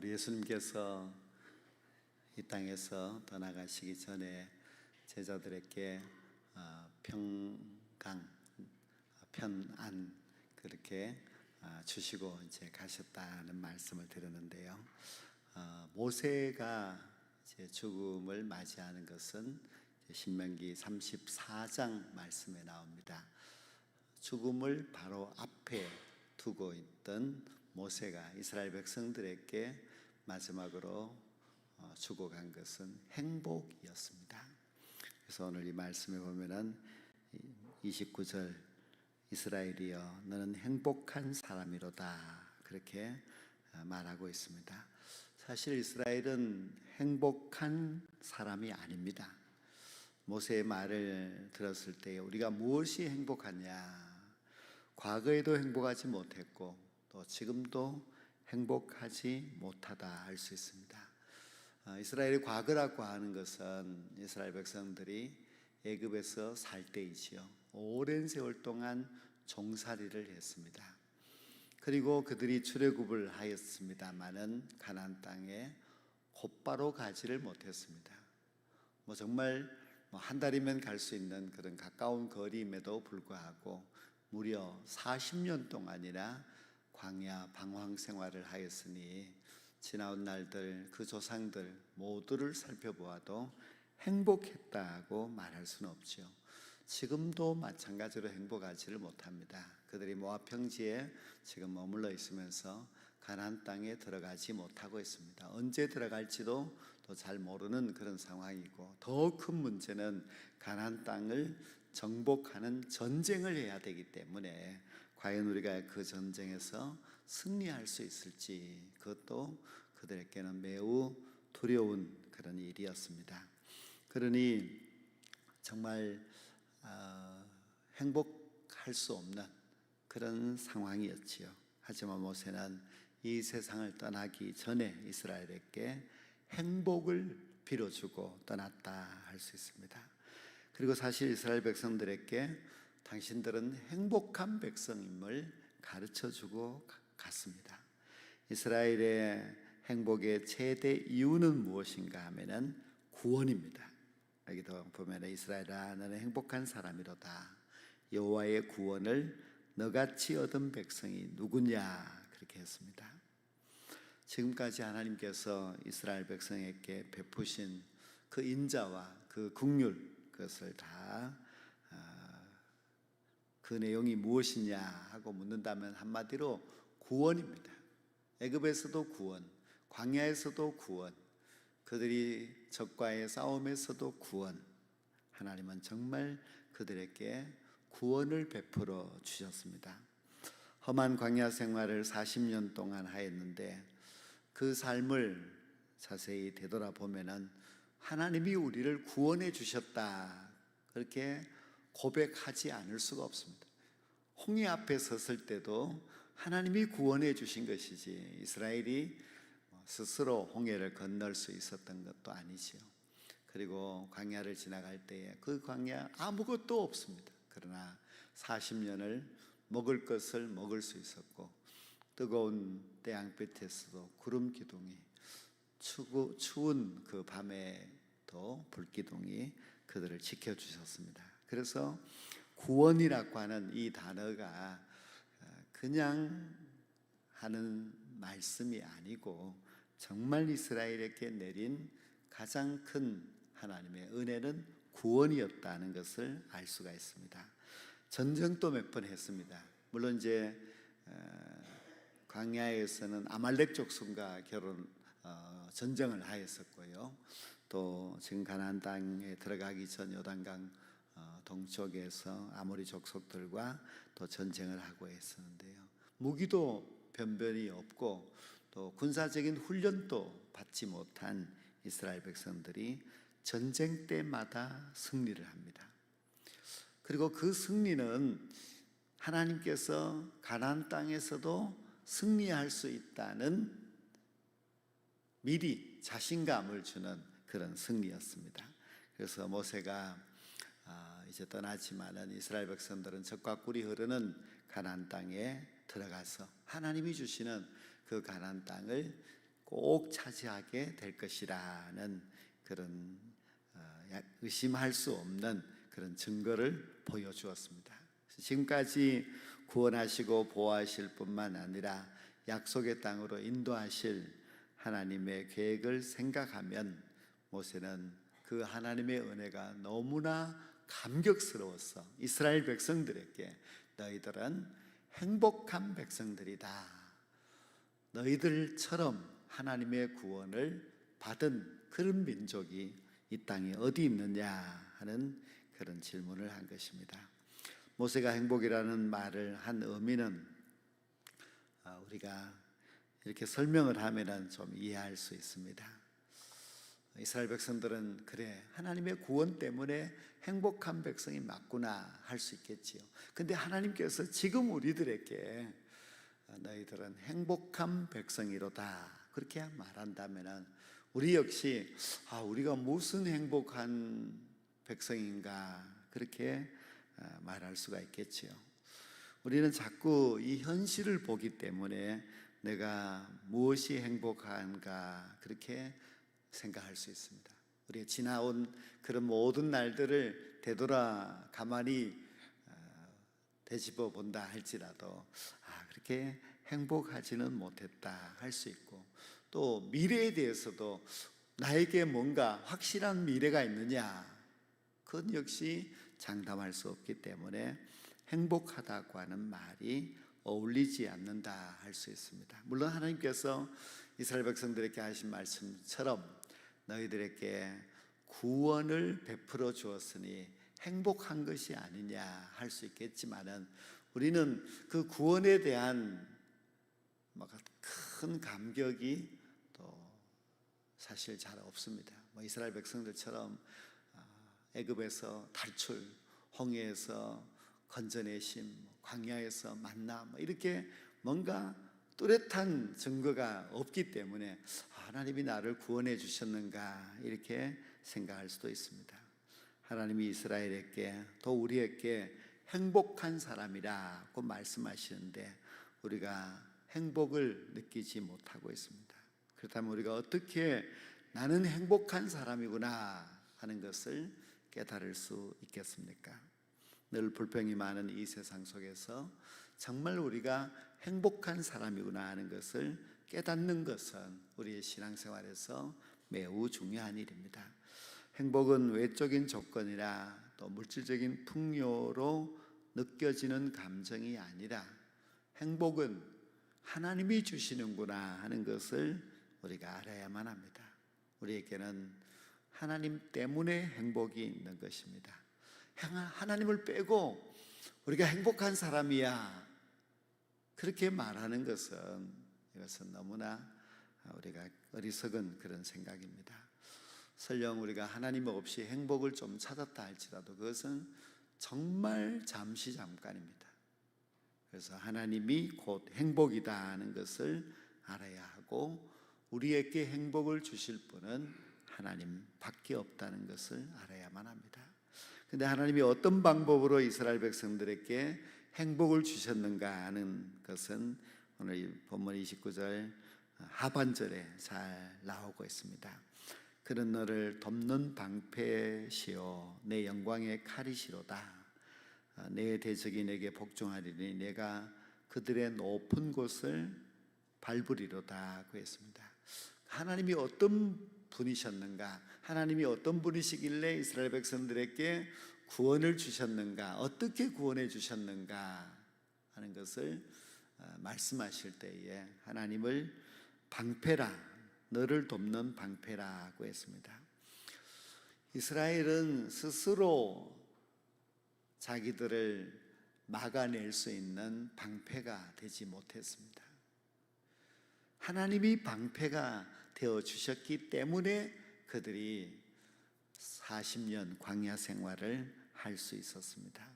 우리 예수님께서 이 땅에서 떠나가시기 전에 제자들에게 평강, 편안 그렇게 주시고 이제 가셨다는 말씀을 들었는데요. 모세가 이제 죽음을 맞이하는 것은 신명기 34장 말씀에 나옵니다. 죽음을 바로 앞에 두고 있던 모세가 이스라엘 백성들에게 마지막으로 주고 간 것은 행복이었습니다. 그래서 오늘 이 말씀에 보면은 29절 이스라엘이여 너는 행복한 사람이로다 그렇게 말하고 있습니다. 사실 이스라엘은 행복한 사람이 아닙니다. 모세의 말을 들었을 때 우리가 무엇이 행복하냐? 과거에도 행복하지 못했고 또 지금도 행복하지 못하다 할 수 있습니다. 이스라엘의 과거라고 하는 것은 이스라엘 백성들이 애굽에서 살 때이지요. 오랜 세월 동안 종살이를 했습니다. 그리고 그들이 출애굽을 하였습니다마는 가나안 땅에 곧바로 가지를 못했습니다. 정말 한 달이면 갈 수 있는 그런 가까운 거리임에도 불구하고 무려 40년 동안이나 광야 방황 생활을 하였으니 지나온 날들 그 조상들 모두를 살펴보아도 행복했다고 말할 수는 없죠. 지금도 마찬가지로 행복하지를 못합니다. 그들이 모압 평지에 지금 머물러 있으면서 가나안 땅에 들어가지 못하고 있습니다. 언제 들어갈지도 또 잘 모르는 그런 상황이고, 더 큰 문제는 가나안 땅을 정복하는 전쟁을 해야 되기 때문에 과연 우리가 그 전쟁에서 승리할 수 있을지, 그것도 그들에게는 매우 두려운 그런 일이었습니다. 그러니 정말 행복할 수 없는 그런 상황이었지요. 하지만 모세는 이 세상을 떠나기 전에 이스라엘에게 행복을 빌어주고 떠났다 할 수 있습니다. 그리고 사실 이스라엘 백성들에게 당신들은 행복한 백성임을 가르쳐주고 갔습니다. 이스라엘의 행복의 최대 이유는 무엇인가 하면은 구원입니다. 여기도 보면 이스라엘아 너는 행복한 사람이로다. 여호와의 구원을 너같이 얻은 백성이 누구냐 그렇게 했습니다. 지금까지 하나님께서 이스라엘 백성에게 베푸신 그 인자와 그 긍휼, 그것을 다 그 내용이 무엇이냐 하고 묻는다면 한마디로 구원입니다. 애굽에서도 구원, 광야에서도 구원, 그들이 적과의 싸움에서도 구원. 하나님은 정말 그들에게 구원을 베풀어 주셨습니다. 험한 광야 생활을 40년 동안 하였는데 그 삶을 자세히 되돌아보면은 하나님이 우리를 구원해 주셨다 그렇게 고백하지 않을 수가 없습니다. 홍해 앞에 섰을 때도 하나님이 구원해 주신 것이지 이스라엘이 스스로 홍해를 건널 수 있었던 것도 아니지요. 그리고 광야를 지나갈 때에 그 광야 아무것도 없습니다. 그러나 40년을 먹을 것을 먹을 수 있었고, 뜨거운 태양빛에서도 구름 기둥이, 추운 그 밤에도 불기둥이 그들을 지켜주셨습니다. 그래서 구원이라고 하는 이 단어가 그냥 하는 말씀이 아니고 정말 이스라엘에게 내린 가장 큰 하나님의 은혜는 구원이었다는 것을 알 수가 있습니다. 전쟁도 몇 번 했습니다. 물론 이제 광야에서는 아말렉 족속과 전쟁을 하였었고요. 또 지금 가나안 땅에 들어가기 전 요단강 동쪽에서 아모리 족속들과 또 전쟁을 하고 있었는데요. 무기도 변변히 없고 또 군사적인 훈련도 받지 못한 이스라엘 백성들이 전쟁 때마다 승리를 합니다. 그리고 그 승리는 하나님께서 가나안 땅에서도 승리할 수 있다는 미리 자신감을 주는 그런 승리였습니다. 그래서 모세가 이제 떠나지만은 이스라엘 백성들은 젖과 꿀이 흐르는 가나안 땅에 들어가서 하나님이 주시는 그 가나안 땅을 꼭 차지하게 될 것이라는 그런 의심할 수 없는 그런 증거를 보여주었습니다. 지금까지 구원하시고 보호하실 뿐만 아니라 약속의 땅으로 인도하실 하나님의 계획을 생각하면 모세는 그 하나님의 은혜가 너무나 감격스러워서 이스라엘 백성들에게 너희들은 행복한 백성들이다. 너희들처럼 하나님의 구원을 받은 그런 민족이 이 땅에 어디 있느냐 하는 그런 질문을 한 것입니다. 모세가 행복이라는 말을 한 의미는 우리가 이렇게 설명을 하면 좀 이해할 수 있습니다. 이스라엘 백성들은 그래 하나님의 구원 때문에 행복한 백성이 맞구나 할 수 있겠지요. 근데 하나님께서 지금 우리들에게 너희들은 행복한 백성이로다 그렇게 말한다면 우리 역시 우리가 무슨 행복한 백성인가 그렇게 말할 수가 있겠지요. 우리는 자꾸 이 현실을 보기 때문에 내가 무엇이 행복한가 그렇게 생각할 수 있습니다. 우리가 지나온 그런 모든 날들을 되돌아 가만히 되짚어 본다 할지라도 그렇게 행복하지는 못했다 할 수 있고, 또 미래에 대해서도 나에게 뭔가 확실한 미래가 있느냐 그건 역시 장담할 수 없기 때문에 행복하다고 하는 말이 어울리지 않는다 할 수 있습니다. 물론 하나님께서 이스라엘 백성들에게 하신 말씀처럼 너희들에게 구원을 베풀어 주었으니 행복한 것이 아니냐 할 수 있겠지만은 우리는 그 구원에 대한 큰 감격이 또 사실 잘 없습니다. 이스라엘 백성들처럼 애굽에서 탈출, 홍해에서 건져내심, 광야에서 만나 이렇게 뭔가 뚜렷한 증거가 없기 때문에 하나님이 나를 구원해 주셨는가 이렇게 생각할 수도 있습니다. 하나님이 이스라엘에게 또 우리에게 행복한 사람이라고 말씀하시는데 우리가 행복을 느끼지 못하고 있습니다. 그렇다면 우리가 어떻게 나는 행복한 사람이구나 하는 것을 깨달을 수 있겠습니까? 늘 불평이 많은 이 세상 속에서 정말 우리가 행복한 사람이구나 하는 것을 깨닫는 것은 우리의 신앙생활에서 매우 중요한 일입니다. 행복은 외적인 조건이나 또 물질적인 풍요로 느껴지는 감정이 아니라 행복은 하나님이 주시는구나 하는 것을 우리가 알아야만 합니다. 우리에게는 하나님 때문에 행복이 있는 것입니다. 하나님을 빼고 우리가 행복한 사람이야 그렇게 말하는 것은 이것은 너무나 우리가 어리석은 그런 생각입니다. 설령 우리가 하나님 없이 행복을 좀 찾았다 할지라도 그것은 정말 잠시 잠깐입니다. 그래서 하나님이 곧 행복이다 하는 것을 알아야 하고 우리에게 행복을 주실 분은 하나님밖에 없다는 것을 알아야만 합니다. 그런데 하나님이 어떤 방법으로 이스라엘 백성들에게 행복을 주셨는가 하는 것은 오늘 본문 29절 하반절에 잘 나오고 있습니다. 그는 너를 돕는 방패시오 내 영광의 칼이시로다. 내 대적이 내게 복종하리니 내가 그들의 높은 곳을 밟으리로다 고 했습니다. 하나님이 어떤 분이셨는가, 하나님이 어떤 분이시길래 이스라엘 백성들에게 구원을 주셨는가, 어떻게 구원해 주셨는가 하는 것을 말씀하실 때에 하나님을 방패라, 너를 돕는 방패라고 했습니다. 이스라엘은 스스로 자기들을 막아낼 수 있는 방패가 되지 못했습니다. 하나님이 방패가 되어 주셨기 때문에 그들이 40년 광야 생활을 할 수 있었습니다.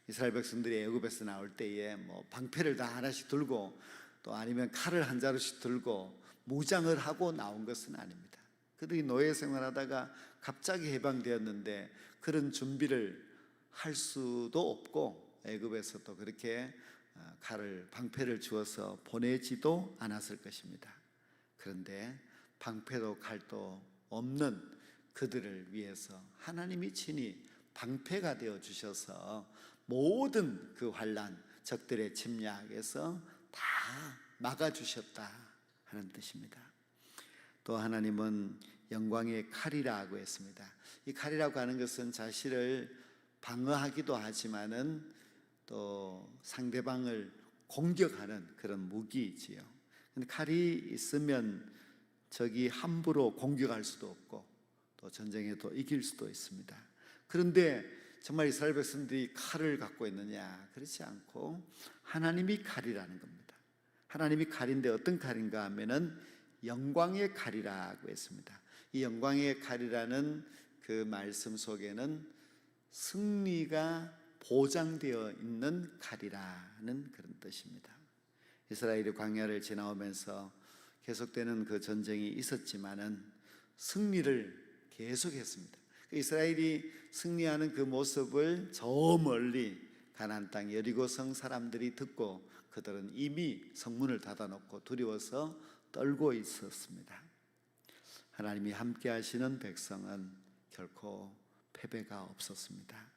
이스라엘 백성들이 애굽에서 나올 때에 방패를 다 하나씩 들고 또 아니면 칼을 한 자루씩 들고 무장을 하고 나온 것은 아닙니다. 그들이 노예 생활하다가 갑자기 해방되었는데 그런 준비를 할 수도 없고 애굽에서도 그렇게 방패를 주어서 보내지도 않았을 것입니다. 그런데 방패도 칼도 없는 그들을 위해서 하나님이 친히 방패가 되어 주셔서 모든 그 환난, 적들의 침략에서 다 막아주셨다 하는 뜻입니다. 또 하나님은 영광의 칼이라고 했습니다. 이 칼이라고 하는 것은 자신을 방어하기도 하지만은 또 상대방을 공격하는 그런 무기이지요. 근데 칼이 있으면 적이 함부로 공격할 수도 없고 또 전쟁에도 이길 수도 있습니다. 그런데 정말 이스라엘 백성들이 칼을 갖고 있느냐? 그렇지 않고 하나님이 칼이라는 겁니다. 하나님이 칼인데 어떤 칼인가 하면은 영광의 칼이라고 했습니다. 이 영광의 칼이라는 그 말씀 속에는 승리가 보장되어 있는 칼이라는 그런 뜻입니다. 이스라엘이 광야를 지나오면서 계속되는 그 전쟁이 있었지만은 승리를 계속했습니다. 이스라엘이 승리하는 그 모습을 저 멀리 가나안 땅 여리고성 사람들이 듣고 그들은 이미 성문을 닫아놓고 두려워서 떨고 있었습니다. 하나님이 함께 하시는 백성은 결코 패배가 없었습니다.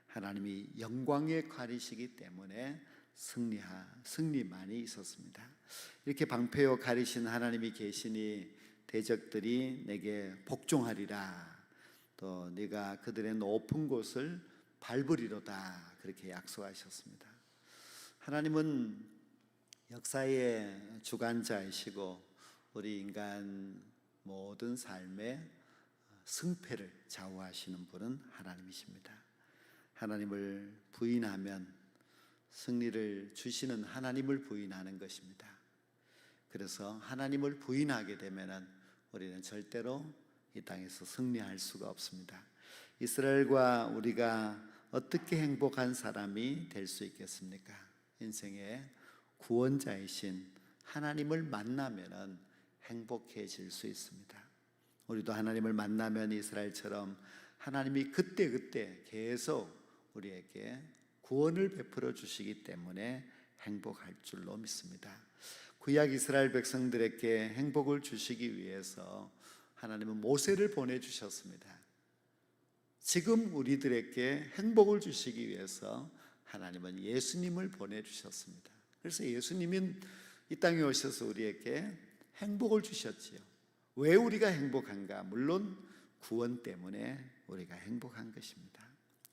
하나님이 영광의 칼이시기 때문에 승리만이 있었습니다. 이렇게 방패요 가리신 하나님이 계시니 대적들이 내게 복종하리라. 또 네가 그들의 높은 곳을 밟으리로다. 그렇게 약속하셨습니다. 하나님은 역사의 주관자이시고 우리 인간 모든 삶의 승패를 좌우하시는 분은 하나님이십니다. 하나님을 부인하면 승리를 주시는 하나님을 부인하는 것입니다. 그래서 하나님을 부인하게 되면 우리는 절대로 이 땅에서 승리할 수가 없습니다. 이스라엘과 우리가 어떻게 행복한 사람이 될 수 있겠습니까? 인생의 구원자이신 하나님을 만나면 행복해질 수 있습니다. 우리도 하나님을 만나면 이스라엘처럼 하나님이 그때그때 계속 우리에게 구원을 베풀어 주시기 때문에 행복할 줄로 믿습니다. 구약 이스라엘 백성들에게 행복을 주시기 위해서 하나님은 모세를 보내주셨습니다. 지금 우리들에게 행복을 주시기 위해서 하나님은 예수님을 보내주셨습니다. 그래서 예수님은 이 땅에 오셔서 우리에게 행복을 주셨지요. 왜 우리가 행복한가? 물론 구원 때문에 우리가 행복한 것입니다.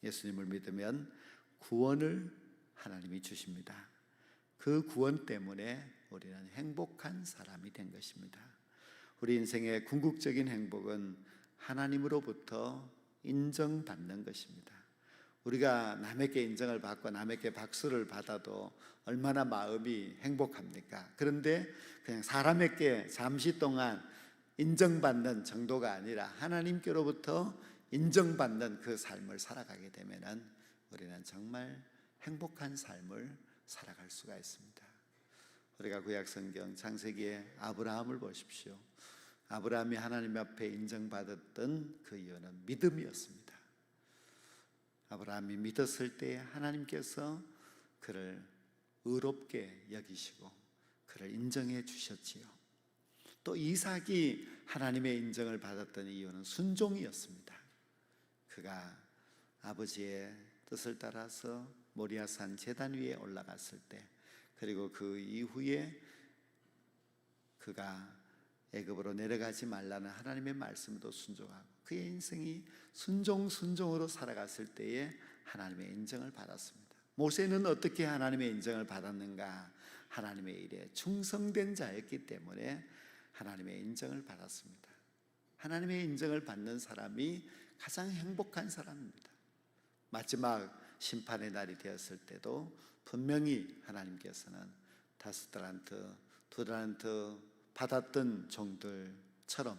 예수님을 믿으면 구원을 하나님이 주십니다. 그 구원 때문에 우리는 행복한 사람이 된 것입니다. 우리 인생의 궁극적인 행복은 하나님으로부터 인정받는 것입니다. 우리가 남에게 인정을 받고 남에게 박수를 받아도 얼마나 마음이 행복합니까? 그런데 그냥 사람에게 잠시 동안 인정받는 정도가 아니라 하나님께로부터 인정받는 그 삶을 살아가게 되면 우리는 정말 행복한 삶을 살아갈 수가 있습니다. 우리가 구약성경 창세기의 아브라함을 보십시오. 아브라함이 하나님 앞에 인정받았던 그 이유는 믿음이었습니다. 아브라함이 믿었을 때 하나님께서 그를 의롭게 여기시고 그를 인정해 주셨지요. 또 이삭이 하나님의 인정을 받았던 이유는 순종이었습니다. 그가 아버지의 뜻을 따라서 모리아산 제단 위에 올라갔을 때, 그리고 그 이후에 그가 애굽으로 내려가지 말라는 하나님의 말씀도 순종하고 그의 인생이 순종으로 살아갔을 때에 하나님의 인정을 받았습니다. 모세는 어떻게 하나님의 인정을 받았는가? 하나님의 일에 충성된 자였기 때문에 하나님의 인정을 받았습니다. 하나님의 인정을 받는 사람이 가장 행복한 사람입니다. 마지막 심판의 날이 되었을 때도 분명히 하나님께서는 5달란트, 2달란트 받았던 종들처럼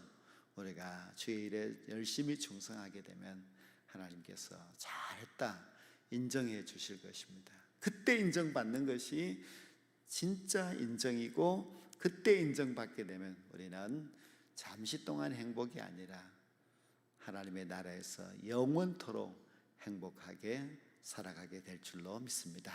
우리가 주의 일에 열심히 충성하게 되면 하나님께서 잘했다 인정해 주실 것입니다. 그때 인정받는 것이 진짜 인정이고, 그때 인정받게 되면 우리는 잠시 동안 행복이 아니라 하나님의 나라에서 영원토록 행복하게 살아가게 될 줄로 믿습니다.